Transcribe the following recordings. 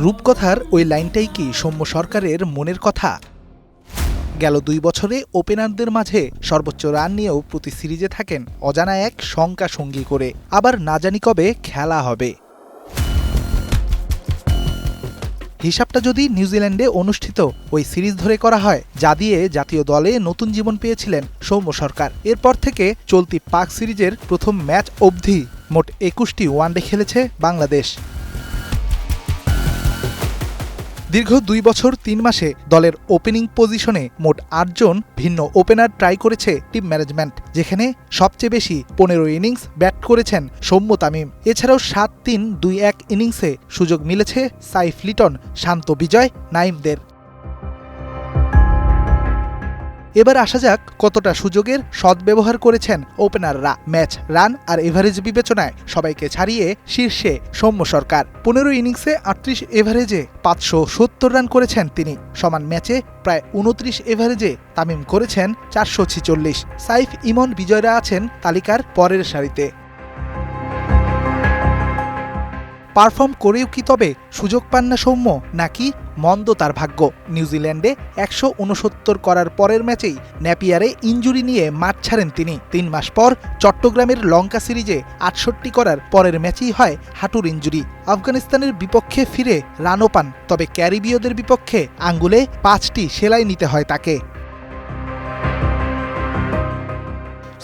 রূপকথার ওই লাইনটাই কি সৌম্য সরকারের মনের কথা? গেল ২ বছরে ওপেনারদের মাঝে সর্বোচ্চ রান নিয়েও প্রতি সিরিজে থাকেন অজানা এক শঙ্কা সঙ্গী করে। আবার না জানি কবে খেলা হবে। হিসাবটা যদি নিউজিল্যান্ডে অনুষ্ঠিত ওই সিরিজ ধরে করা হয়, যা দিয়ে জাতীয় দলে নতুন জীবন পেয়েছিলেন সৌম্য সরকার, এরপর থেকে চলতি পাক সিরিজের প্রথম ম্যাচ অবধি মোট ২১টি ওয়ানডে খেলেছে বাংলাদেশ। দীর্ঘ ২ বছর ৩ মাসে দলের ওপেনিং পজিশনে মোট ৮ জন ভিন্ন ওপেনার ট্রাই করেছে টিম ম্যানেজমেন্ট, যেখানে সবচেয়ে বেশি ১৫ ইনিংস ব্যাট করেছেন সৌম্য তামিম। এছাড়াও ৭-৩-২-১ ইনিংসে সুযোগ মিলেছে সাইফ লিটন, শান্ত বিজয়, নাইমদের। এবার আসা যাক কতটা সুযোগের সদ্ব্যবহার করেছেন ওপেনাররা। ম্যাচ রান আর এভারেজ বিবেচনায় সবাইকে ছাড়িয়ে শীর্ষে সৌম্য সরকার। ১৫ ইনিংসে ৩৮ এভারেজে ৫৭০ রান করেছেন তিনি। সমান ম্যাচে প্রায় ২৯ এভারেজে তামিম করেছেন ৪৪৬। সাইফ, ইমন, বিজয়রা আছেন তালিকার পরের সারিতে। পারফর্ম করেও কি তবে সুযোগ পান না সৌম্য, নাকি মন্দ তার ভাগ্য? নিউজিল্যান্ডে ১৬৯ করার পরের ম্যাচেই ন্যাপিয়ারে ইনজুরি নিয়ে মাঠ ছাড়েন তিনি। ৩ মাস পর চট্টগ্রামের লঙ্কা সিরিজে ৬৮ করার পরের ম্যাচেই হয় হাঁটুর ইনজুরি। আফগানিস্তানের বিপক্ষে ফিরে রানও পান, তবে ক্যারিবীয়দের বিপক্ষে আঙ্গুলে ৫টি সেলাই নিতে হয় তাকে।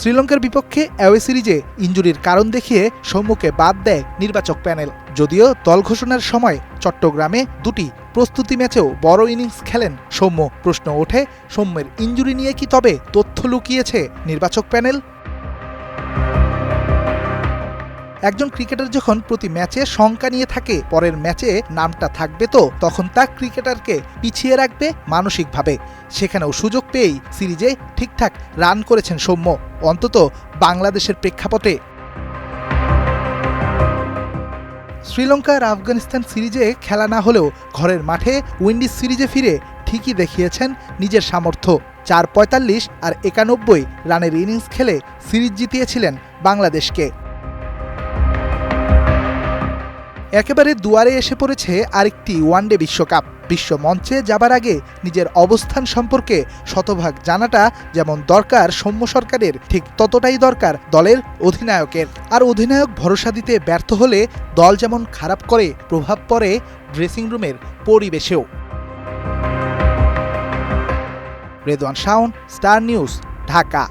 শ্রীলঙ্কার বিপক্ষে অ্যাওয়ে সিরিজে ইনজুরির কারণ দেখিয়ে সৌম্যকে বাদ দেয় নির্বাচক প্যানেল। যদিও দল ঘোষণার সময় চট্টগ্রামে ২টি প্রস্তুতি ম্যাচেও বড় ইনিংস খেলেন সৌম্য। প্রশ্ন ওঠে, সৌম্যের ইনজুরি নিয়ে কি তবে তথ্য লুকিয়েছে নির্বাচক প্যানেল? একজন ক্রিকেটার যখন প্রতি ম্যাচে শঙ্কা নিয়ে থাকে পরের ম্যাচে নামটা থাকবে, তো তখন তা ক্রিকেটারকে পিছিয়ে রাখবে মানসিকভাবে। সেখানেও সুযোগ পেয়েই সিরিজে ঠিকঠাক রান করেছেন সৌম্য, অন্তত বাংলাদেশের প্রেক্ষাপটে। শ্রীলঙ্কা আর আফগানিস্তান সিরিজে খেলা না হলেও ঘরের মাঠে উইন্ডিজ সিরিজে ফিরে ঠিকই দেখিয়েছেন নিজের সামর্থ্য। ৪-৪৫ আর ৯১ রানের ইনিংস খেলে সিরিজ জিতিয়েছিলেন বাংলাদেশকে। একেবারে দুয়ারে এসে পড়েছে আরেকটি ওয়ানডে বিশ্বকাপ। বিশ্ব মঞ্চে যাবার আগে নিজের অবস্থান সম্পর্কে শতভাগ জানাটা যেমন দরকার সৌম্য সরকারের, ঠিক ততটাই দরকার দলের অধিনায়কের। আর অধিনায়ক ভরসা দিতে ব্যর্থ হলে দল যেমন খারাপ করে, প্রভাব পড়ে ড্রেসিং রুমের পরিবেশেও। Redwan Shawon, star news, Dhaka.